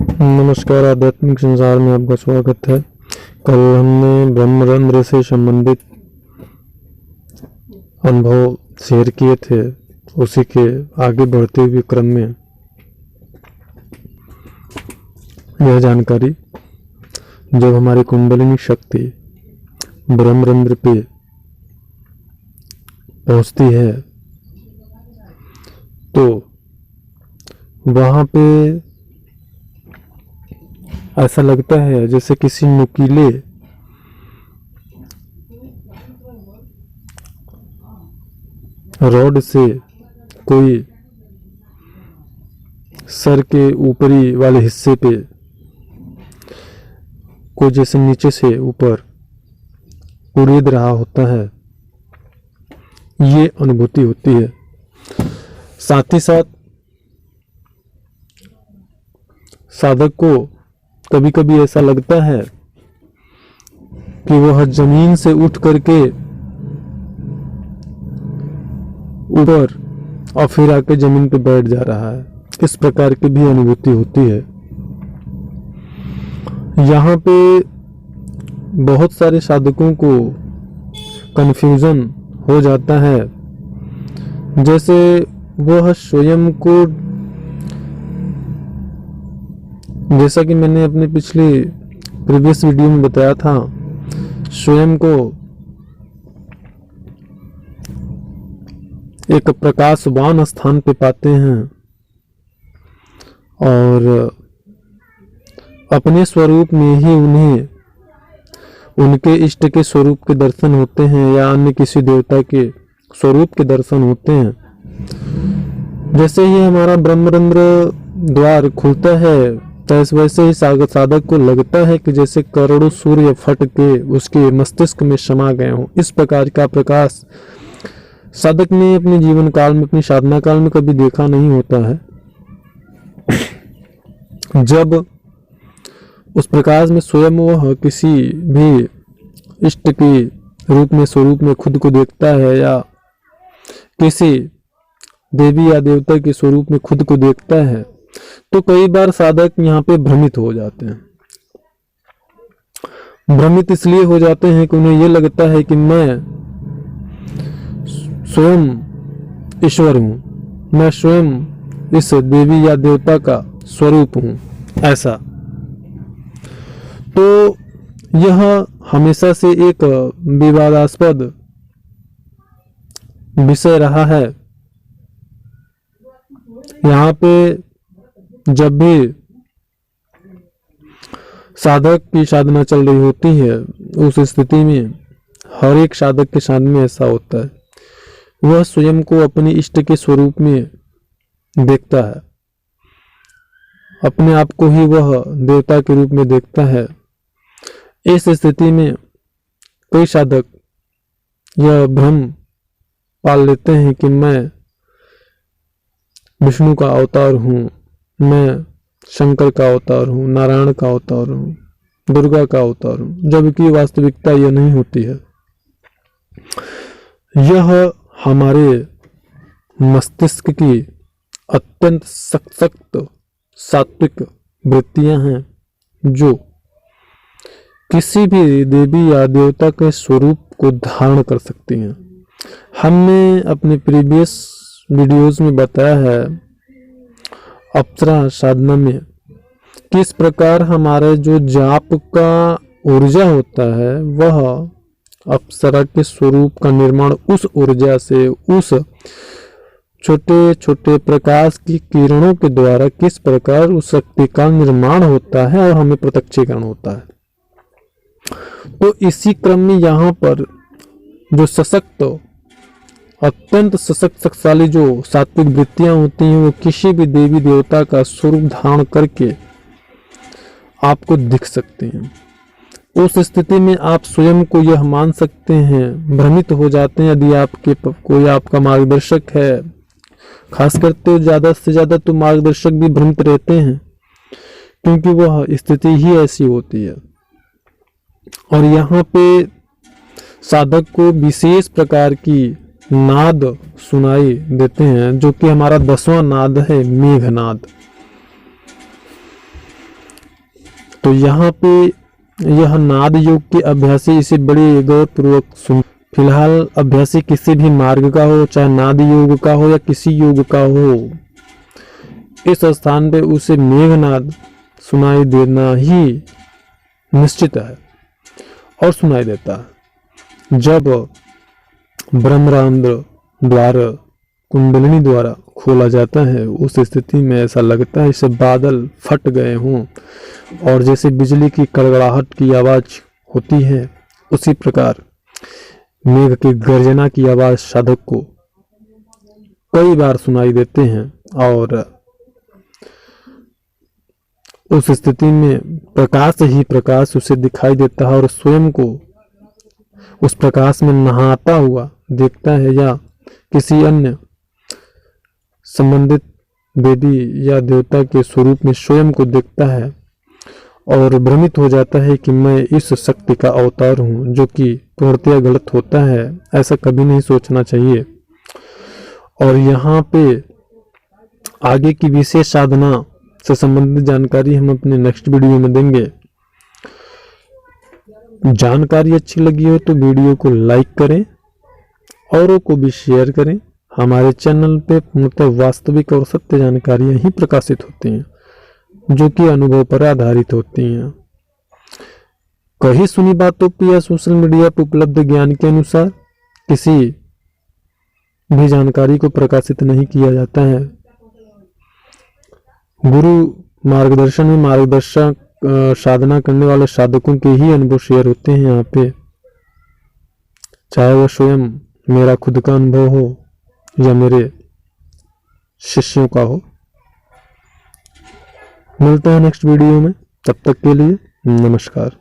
नमस्कार, आध्यात्मिक संसार में आपका स्वागत है। कल हमने ब्रह्मरंध्र से संबंधित अनुभव शेयर किए थे। उसी के आगे बढ़ते हुए क्रम में यह जानकारी, जब हमारी कुंडलिनी शक्ति ब्रह्मरंध्र पे पहुंचती है तो वहां पे ऐसा लगता है जैसे किसी नुकीले रॉड से कोई सर के ऊपरी वाले हिस्से पे को जैसे नीचे से ऊपर उड़ेद रहा होता है, ये अनुभूति होती है। साथ ही साथ साधक को कभी कभी ऐसा लगता है कि वह जमीन से उठ करके ऊपर और फिर आके जमीन पे बैठ जा रहा है। इस प्रकार की भी अनुभूति होती है। यहाँ पे बहुत सारे साधकों को कंफ्यूजन हो जाता है, जैसे वह स्वयं को, जैसा कि मैंने अपने प्रीवियस वीडियो में बताया था, स्वयं को एक प्रकाशवान स्थान पे पाते हैं और अपने स्वरूप में ही उन्हें उनके इष्ट के स्वरूप के दर्शन होते हैं या अन्य किसी देवता के स्वरूप के दर्शन होते हैं। जैसे ही हमारा ब्रह्मरंध्र द्वार खुलता है तो वैसे ही साधक को लगता है कि जैसे करोड़ों सूर्य फट के उसके मस्तिष्क में समा गए हों। इस प्रकार का प्रकाश साधक ने अपने जीवन काल में, अपनी साधना काल में कभी देखा नहीं होता है। जब उस प्रकाश में स्वयं वह किसी भी इष्ट के रूप में, स्वरूप में खुद को देखता है या किसी देवी या देवता के स्वरूप में खुद को देखता है, तो कई बार साधक यहाँ पे भ्रमित हो जाते हैं। भ्रमित इसलिए हो जाते हैं कि उन्हें यह लगता है कि मैं स्वयं ईश्वर हूं, मैं स्वयं इस देवी या देवता का स्वरूप हूं। ऐसा तो यह हमेशा से एक विवादास्पद विषय रहा है। यहाँ पे जब भी साधक की साधना चल रही होती है, उस स्थिति में हर एक साधक के साथ में ऐसा होता है, वह स्वयं को अपने इष्ट के स्वरूप में देखता है, अपने आप को ही वह देवता के रूप में देखता है। इस स्थिति में कई साधक यह भ्रम पाल लेते हैं कि मैं विष्णु का अवतार हूँ, मैं शंकर का अवतार हूँ, नारायण का अवतार हूँ, दुर्गा का अवतार हूँ, जबकि वास्तविकता यह नहीं होती है। यह हमारे मस्तिष्क की अत्यंत सशक्त सात्विक वृत्तियां हैं, जो किसी भी देवी या देवता के स्वरूप को धारण कर सकती हैं। हमने अपने प्रीवियस वीडियोस में बताया है अप्सरा साधना में किस प्रकार हमारे जो जाप का ऊर्जा होता है, वह अप्सरा के स्वरूप का निर्माण उस ऊर्जा से, उस छोटे छोटे प्रकाश की किरणों के द्वारा किस प्रकार उस शक्ति का निर्माण होता है और हमें प्रत्यक्षीकरण होता है। तो इसी क्रम में यहाँ पर जो सशक्त, अत्यंत सशक्त शक्तिशाली जो सात्विक वृत्तियां होती हैं, वो किसी भी देवी देवता का स्वरूप धारण करके आपको दिख सकते हैं। उस स्थिति में आप स्वयं को यह मान सकते हैं, भ्रमित हो जाते हैं यदि आपके कोई आपका मार्गदर्शक है। खास करते ज्यादा से ज्यादा तो मार्गदर्शक भी भ्रमित रहते हैं, क्योंकि वह स्थिति ही ऐसी होती है। और यहाँ पे साधक को विशेष प्रकार की नाद सुनाई देते हैं, जो कि हमारा 10वां नाद है, मेघनाद। तो यहाँ पे यह नाद योग के अभ्यासी इसे बड़े गौरपूर्वक सुन। फिलहाल अभ्यासी किसी भी मार्ग का हो, चाहे नाद योग का हो या किसी योग का हो, इस स्थान पे उसे मेघनाद सुनाई देना ही निश्चित है और सुनाई देता है। जब ब्रह्मरंध्र द्वार कुंडलिनी द्वारा खोला जाता है, उस स्थिति में ऐसा लगता है जैसे बादल फट गए हों और जैसे बिजली की कड़कड़ाहट की आवाज होती है, उसी प्रकार मेघ की गर्जना की आवाज साधक को कई बार सुनाई देते हैं और उस स्थिति में प्रकाश ही प्रकाश उसे दिखाई देता है और स्वयं को उस प्रकाश में नहाता हुआ देखता है या किसी अन्य संबंधित देवी या देवता के स्वरूप में स्वयं को देखता है और भ्रमित हो जाता है कि मैं इस शक्ति का अवतार हूँ, जो कि पूर्णतया गलत होता है। ऐसा कभी नहीं सोचना चाहिए। और यहाँ पे आगे की विशेष साधना से संबंधित जानकारी हम अपने नेक्स्ट वीडियो में देंगे। जानकारी अच्छी लगी हो तो वीडियो को लाइक करें, औरों को भी शेयर करें। हमारे चैनल पे पूर्णतः वास्तविक और सत्य जानकारियां ही प्रकाशित होती हैं, जो कि अनुभव पर आधारित होती हैं। कही सुनी बातों पर या सोशल मीडिया पर उपलब्ध ज्ञान के अनुसार किसी भी जानकारी को प्रकाशित नहीं किया जाता है। गुरु मार्गदर्शन में मार्गदर्शक साधना करने वाले साधकों के ही अनुभव शेयर होते हैं यहाँ पे, चाहे वह स्वयं मेरा खुद का अनुभव हो या मेरे शिष्यों का हो। मिलते हैं नेक्स्ट वीडियो में, तब तक के लिए नमस्कार।